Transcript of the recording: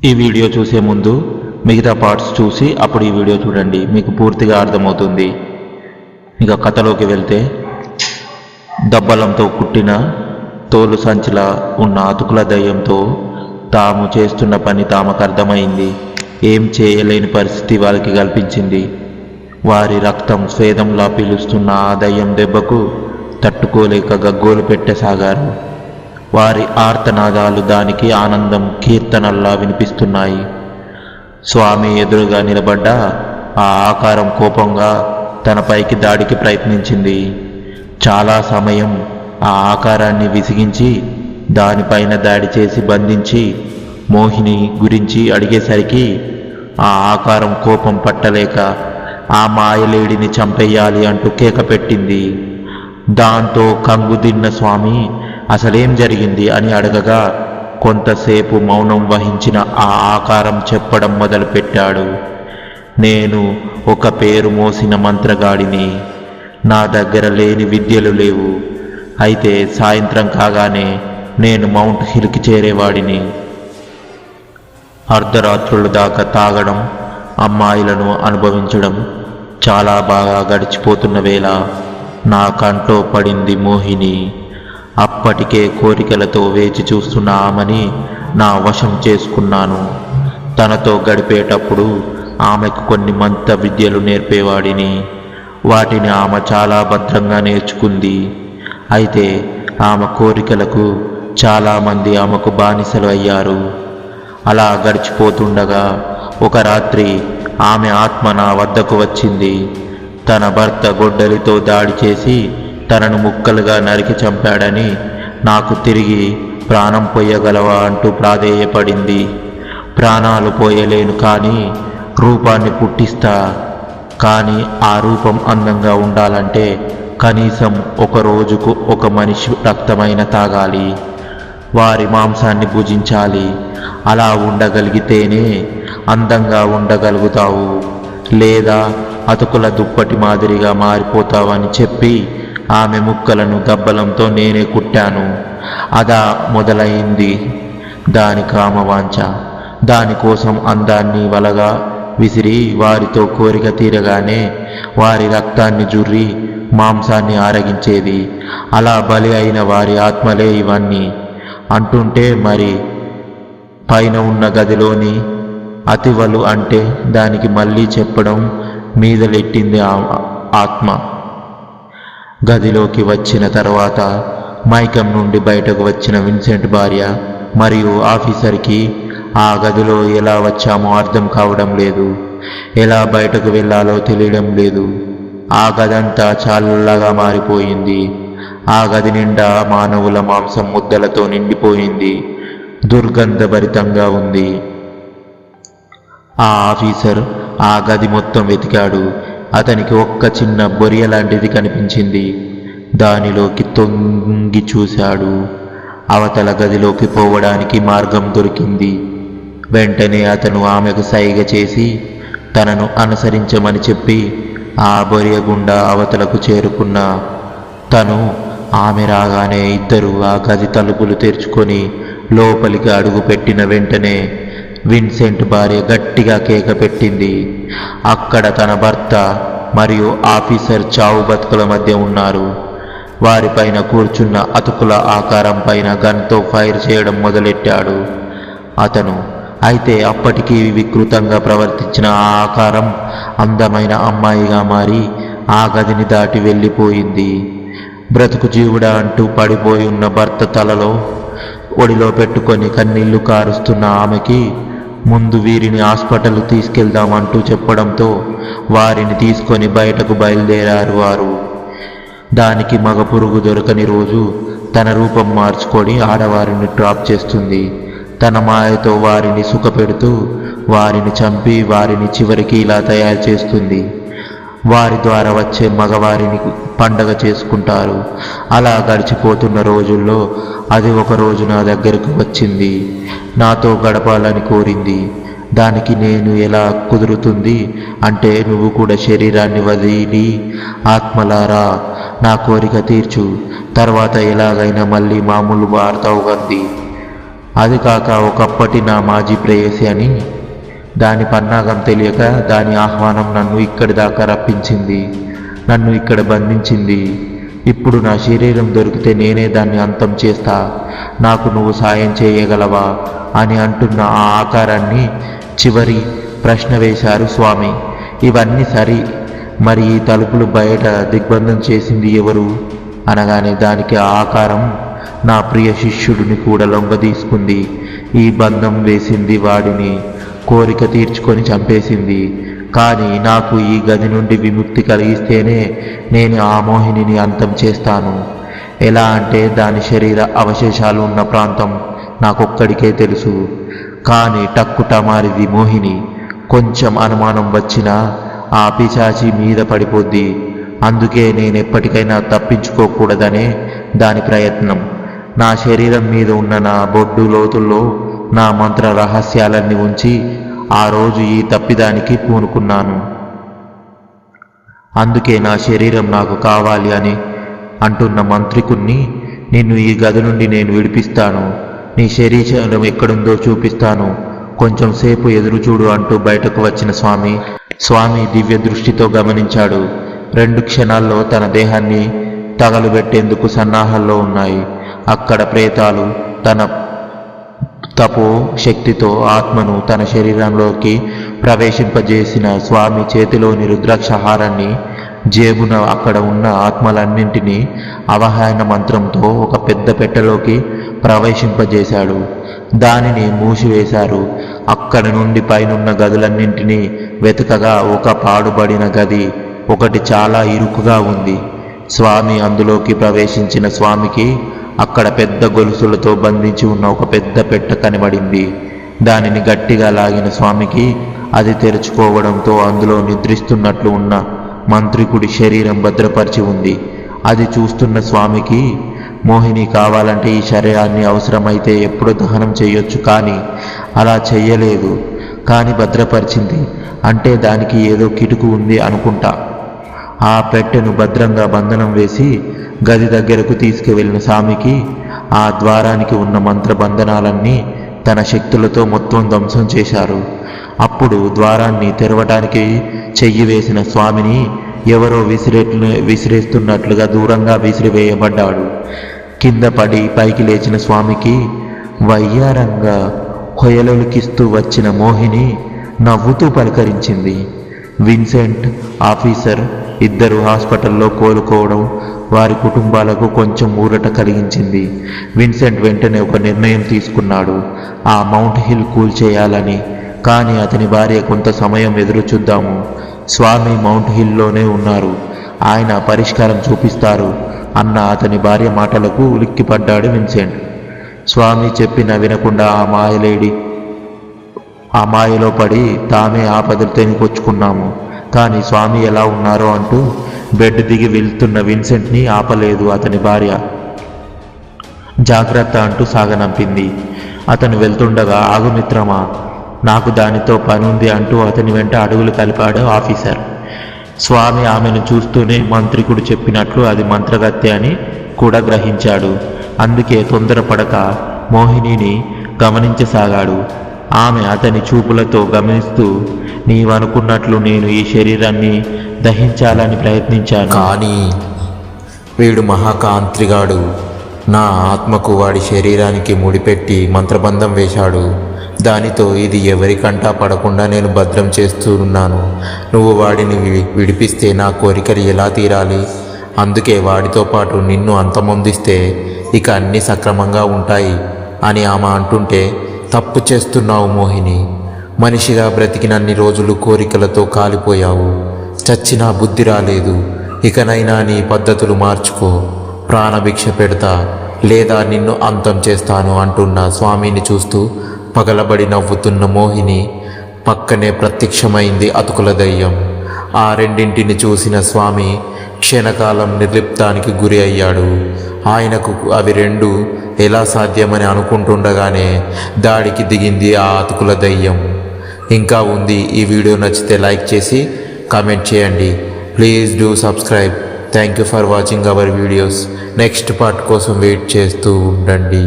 ఈ వీడియో చూసే ముందు మిగతా పార్ట్స్ చూసి అప్పుడు ఈ వీడియో చూడండి, మీకు పూర్తిగా అర్థమవుతుంది. ఇక కథలోకి వెళ్తే, దబ్బలంతో కుట్టిన తోలు సంచిలా ఉన్న అతుకుల దయ్యంతో తాము చేస్తున్న పని తామకు అర్థమైంది. ఏం చేయలేని పరిస్థితి వారికి కల్పించింది. వారి రక్తం స్వేదంలా పీలుస్తున్న ఆ దయ్యం దెబ్బకు తట్టుకోలేక గగ్గోలు పెట్టసాగారు. వారి ఆర్తనాదాలు దానికి ఆనందం కీర్తనల్లా వినిపిస్తున్నాయి. స్వామి ఎదురుగా నిలబడ్డ ఆ ఆకారం కోపంగా తనపైకి దాడికి ప్రయత్నించింది. చాలా సమయం ఆ ఆకారాన్ని విసిగించి దానిపైన దాడి చేసి బంధించి మోహిని గురించి అడిగేసరికి ఆ ఆకారం కోపం పట్టలేక ఆ మాయలేడిని చంపేయాలి అంటూ కేక పెట్టింది. దాంతో కంగుదిన్న స్వామి అసలేం జరిగింది అని అడగగా కొంతసేపు మౌనం వహించిన ఆ ఆకారం చెప్పడం మొదలుపెట్టాడు. నేను ఒక పేరు మోసిన మంత్రగాడిని. నా దగ్గర లేని విద్యలు లేవు. అయితే సాయంత్రం కాగానే నేను మౌంట్ హిల్కి చేరేవాడిని. అర్ధరాత్రుల దాకా తాగడం, అమ్మాయిలను అనుభవించడం చాలా బాగా గడిచిపోతున్న వేళ నా కంట్లో పడింది మోహిని. అప్పటికే కోరికలతో వేచి చూస్తున్న ఆమెని నా వశం చేసుకున్నాను. తనతో గడిపేటప్పుడు ఆమెకు కొన్ని మంత్ర విద్యలు నేర్పేవాడిని. వాటిని ఆమె చాలా భద్రంగా నేర్చుకుంది. అయితే ఆమె కోరికలకు చాలామంది ఆమెకు బానిసలు అయ్యారు. అలా గడిచిపోతుండగా ఒక రాత్రి ఆమె ఆత్మ నా వద్దకు వచ్చింది. తన భర్త గొడ్డలితో దాడి చేసి తనను ముక్కలుగా నరికి చంపాడని నాకు తిరిగి ప్రాణం పోయగలవా అంటూ ప్రాధేయపడింది. ప్రాణాలు పోయలేను కానీ రూపాన్ని పుట్టిస్తా. కానీ ఆ రూపం అందంగా ఉండాలంటే కనీసం ఒక రోజుకు ఒక మనిషి రక్తమైన తాగాలి. వారి మాంసాన్ని భుజించాలి. అలా ఉండగలిగితేనే అందంగా ఉండగలుగుతావు, లేదా అతుకుల దుప్పటి మాదిరిగా మారిపోతావని చెప్పి ఆమె ముక్కలను దబ్బలంతో నేనే కుట్టాను. అదా మొదలైంది దాని కామవాంఛ. దానికోసం అందాన్ని వలగా విసిరి వారితో కోరిక తీరగానే వారి రక్తాన్ని జుర్రి మాంసాన్ని ఆరగించేది. అలా బలి అయిన వారి ఆత్మలే ఇవన్నీ అంటుంటే మరి పైన ఉన్న గదిలోని అతివలు అంటే దానికి మళ్ళీ చెప్పడం మీదలెట్టింది ఆత్మ. గదిలోకి వచ్చిన తర్వాత మైకం నుండి బయటకు వచ్చిన విన్సెంట్ భార్య మరియు ఆఫీసర్కి ఆ గదిలో ఎలా వచ్చామో అర్థం కావడం లేదు. ఎలా బయటకు వెళ్ళాలో తెలియడం లేదు. ఆ గదంతా చల్లగా మారిపోయింది. ఆ గది నిండా మానవుల మాంసం ముద్దలతో నిండిపోయింది. దుర్గంధభరితంగా ఉంది. ఆ ఆఫీసర్ ఆ గది మొత్తం వెతికాడు. అతనికి ఒక్క చిన్న బొరియ లాంటిది కనిపించింది. దానిలోకి తొంగి చూశాడు. అవతల గదిలోకి పోవడానికి మార్గం దొరికింది. వెంటనే అతను ఆమెకు సైగ చేసి తనను అనుసరించమని చెప్పి ఆ బొరియ గుండా అవతలకు చేరుకున్న తను ఆమె రాగానే ఇద్దరు ఆ గది తలుపులు తెరుచుకొని లోపలికి అడుగు పెట్టిన వెంటనే విన్సెంట్ భార్య గట్టిగా కేక పెట్టింది. అక్కడ తన భర్త మరియు ఆఫీసర్ చావు బతుకుల మధ్య ఉన్నారు. వారిపైన కూర్చున్న అతుకుల ఆకారం పైన గన్తో ఫైర్ చేయడం మొదలెట్టాడు అతను. అయితే అప్పటికీ వికృతంగా ప్రవర్తించిన ఆ ఆకారం అందమైన అమ్మాయిగా మారి ఆ గదిని దాటి వెళ్ళిపోయింది. బ్రతుకు జీవుడా అంటూ పడిపోయి ఉన్న భర్త తలలో ఒడిలో పెట్టుకొని కన్నీళ్లు కారుస్తున్న ఆమెకి ముందు వీరిని హాస్పిటల్ తీసుకెళ్దామంటూ చెప్పడంతో వారిని తీసుకొని బయటకు బయలుదేరారు వారు. దానికి మగ పురుగు దొరకని రోజు తన రూపం మార్చుకొని ఆడవారిని డ్రాప్ చేస్తుంది. తన మాయతో వారిని సుఖపెడుతూ వారిని చంపి వారిని చివరికి ఇలా తయారు చేస్తుంది. వారి ద్వారా వచ్చే మగవారిని పండగ చేసుకుంటారు. అలా గడిచిపోతున్న రోజుల్లో అది ఒక రోజు నా దగ్గరకు వచ్చింది. నాతో గడపాలని కోరింది. దానికి నేను ఎలా కుదురుతుంది అంటే, నువ్వు కూడా శరీరాన్ని వదిలి ఆత్మలారా నా కోరిక తీర్చు, తర్వాత ఎలాగైనా మళ్ళీ మామూలు వార్తావు అంది. అది కాక ఒకప్పటి నా మాజీ ప్రేయసి అని. దాని పన్నాగం తెలియక దాని ఆహ్వానం నన్ను ఇక్కడి దాకా రప్పించింది, నన్ను ఇక్కడ బంధించింది. ఇప్పుడు నా శరీరం దొరికితే నేనే దాన్ని అంతం చేస్తా, నాకు నువ్వు సాయం చేయగలవా అని అంటున్న ఆ ఆకారాన్ని చివరి ప్రశ్న వేశారు స్వామి. ఇవన్నీ సరి, మరి ఈ తలుపులు బయట దిగ్బంధం చేసింది ఎవరు అనగానే దానికి ఆ ఆకారం నా ప్రియ శిష్యుడిని కూడా లొంగదీసుకుంది. ఈ బంధం వేసింది వాడిని, కోరిక తీర్చుకొని చంపేసింది. కానీ నాకు ఈ గది నుండి విముక్తి కలిగిస్తేనే నేను ఆ మోహినిని అంతం చేస్తాను. ఎలా అంటే దాని శరీర అవశేషాలు ఉన్న ప్రాంతం నాకొక్కడికే తెలుసు. కానీ టక్కుటమారిది మోహిని. కొంచెం అనుమానం వచ్చినా ఆ పిశాచి మీద పడిపోద్ది. అందుకే నేనెప్పటికైనా తప్పించుకోకూడదనే దాని ప్రయత్నం. నా శరీరం మీద ఉన్న నా బొడ్డు లోతుల్లో నా మంత్ర రహస్యాలన్నీ ఉంచి ఆ రోజు ఈ తప్పిదానికి పూనుకున్నాను. అందుకే నా శరీరం నాకు కావాలి అని అంటున్న మంత్రికుణ్ణి, నిన్ను ఈ గది నుండి నేను విడిపిస్తాను, నీ శరీరం ఎక్కడుందో చూపిస్తాను, కొంచెం సేపు ఎదురు చూడు అంటూ బయటకు వచ్చిన స్వామి దివ్య దృష్టితో గమనించాడు. 2 క్షణాల్లో తన దేహాన్ని తగలుబెట్టేందుకు సన్నాహాల్లో ఉన్నాయి. అక్కడ ప్రేతాలు తన తపో శక్తితో ఆత్మను తన శరీరంలోకి ప్రవేశింపజేసిన స్వామి చేతిలోని రుద్రాక్షహారాన్ని జేబున అక్కడ ఉన్న ఆత్మలన్నింటినీ అవహాన మంత్రంతో ఒక పెద్ద పెట్టెలోకి ప్రవేశింపజేశాడు. దానిని మూసివేశారు. అక్కడి నుండి పైనున్న గదులన్నింటినీ వెతకగా ఒక పాడుబడిన గది ఒకటి చాలా ఇరుకుగా ఉంది. స్వామి అందులోకి ప్రవేశించిన స్వామికి అక్కడ పెద్ద గొలుసులతో బంధించి ఉన్న ఒక పెద్ద పెట్టె కనబడింది. దానిని గట్టిగా లాగిన స్వామికి అది తెరుచుకోవడంతో అందులో నిద్రిస్తున్నట్లు ఉన్న మంత్రికుడి శరీరం భద్రపరిచి ఉంది. అది చూస్తున్న స్వామికి, మోహిని కావాలంటే ఈ శరీరాన్ని అవసరమైతే ఎప్పుడో దహనం చేయొచ్చు, కానీ అలా చెయ్యలేదు. కానీ భద్రపరిచింది అంటే దానికి ఏదో కిటుకు ఉంది అనుకుంటా. ఆ పెట్టెను భద్రంగా బంధనం వేసి గది దగ్గరకు తీసుకువెళ్ళిన స్వామికి ఆ ద్వారానికి ఉన్న మంత్రబంధనాలన్నీ తన శక్తులతో మొత్తం ధ్వంసం చేశారు. అప్పుడు ద్వారాన్ని తెరవటానికి చెయ్యి వేసిన స్వామిని ఎవరో విసిరేస్తున్నట్లుగా దూరంగా విసిరివేయబడ్డాడు. కింద పడి పైకి లేచిన స్వామికి వయ్యారంగా హొయలొలికిస్తూ వచ్చిన మోహిని నవ్వుతూ పలకరించింది. విన్సెంట్, ఆఫీసర్ ఇద్దరు హాస్పిటల్లో కోలుకోవడం వారి కుటుంబాలకు కొంచెం ఊరట కలిగించింది. విన్సెంట్ వెంటనే ఒక నిర్ణయం తీసుకున్నాడు, ఆ మౌంట్ హిల్ కూల్చేయాలని. కానీ అతని భార్య కొంత సమయం ఎదురు చూద్దాము, స్వామి మౌంట్ హిల్లోనే ఉన్నారు, ఆయన పరిష్కారం చూపిస్తారు అన్న అతని భార్య మాటలకు ఉలిక్కిపడ్డాడు విన్సెంట్. స్వామి చెప్పిన వినకుండా ఆ మాయలో పడి తామే ఆపదలు తెనికొచ్చుకున్నాము. కానీ స్వామి ఎలా ఉన్నారో అంటూ బెడ్ దిగి వెళ్తున్న విన్సెంట్ని ఆపలేదు అతని భార్య. జాగ్రత్త అంటూ సాగనంపింది. అతను వెళ్తుండగా, ఆగు మిత్రమా, నాకు దానితో పనుంది అంటూ అతని వెంట అడుగులు కలిపాడు ఆఫీసర్. స్వామి ఆమెను చూస్తూనే మంత్రికుడు చెప్పినట్లు అది మంత్రగత్తె అని కూడా గ్రహించాడు. అందుకే తొందరపడక మోహినిని గమనించసాగాడు. ఆమె అతని చూపులతో గమనిస్తూ, నీవనుకున్నట్లు నేను ఈ శరీరాన్ని దహించాలని ప్రయత్నించాను, కానీ వీడు మహాకాంత్రిగాడు నా ఆత్మకు వాడి శరీరానికి ముడిపెట్టి మంత్రబంధం వేశాడు. దానితో ఇది ఎవరికంటా పడకుండా నేను భద్రం చేస్తున్నాను. నువ్వు వాడిని విడిపిస్తే నా కోరికలు ఎలా తీరాలి? అందుకే వాడితో పాటు నిన్ను అంతమొందిస్తే ఇక అన్నీ సక్రమంగా ఉంటాయి అని ఆమె అంటుంటే, తప్పు చేస్తున్నావు మోహిని. మనిషిగా బ్రతికినన్ని రోజులు కోరికలతో కాలిపోయావు, చచ్చినా బుద్ధి రాలేదు. ఇకనైనా నీ పద్ధతులు మార్చుకో, ప్రాణభిక్ష పెడతా లేదా నిన్ను అంతం చేస్తాను అంటున్న స్వామిని చూస్తూ పగలబడి నవ్వుతున్న మోహిని పక్కనే ప్రత్యక్షమైంది అతుకుల దయ్యం. ఆ రెండింటిని చూసిన స్వామి క్షణకాలం నిర్లిప్తానికి గురి అయ్యాడు. ఆయనకు అవి రెండు ఎలా సాధ్యమని అనుకుంటుండగానే దాడికి దిగింది ఆ అతుకుల దయ్యం. ఇంకా ఉంది. ఈ వీడియో నచ్చితే లైక్ చేసి కామెంట్ చేయండి. Please do subscribe. Thank you for watching our videos. Next part కోసం వెయిట్ చేస్తూ ఉండండి.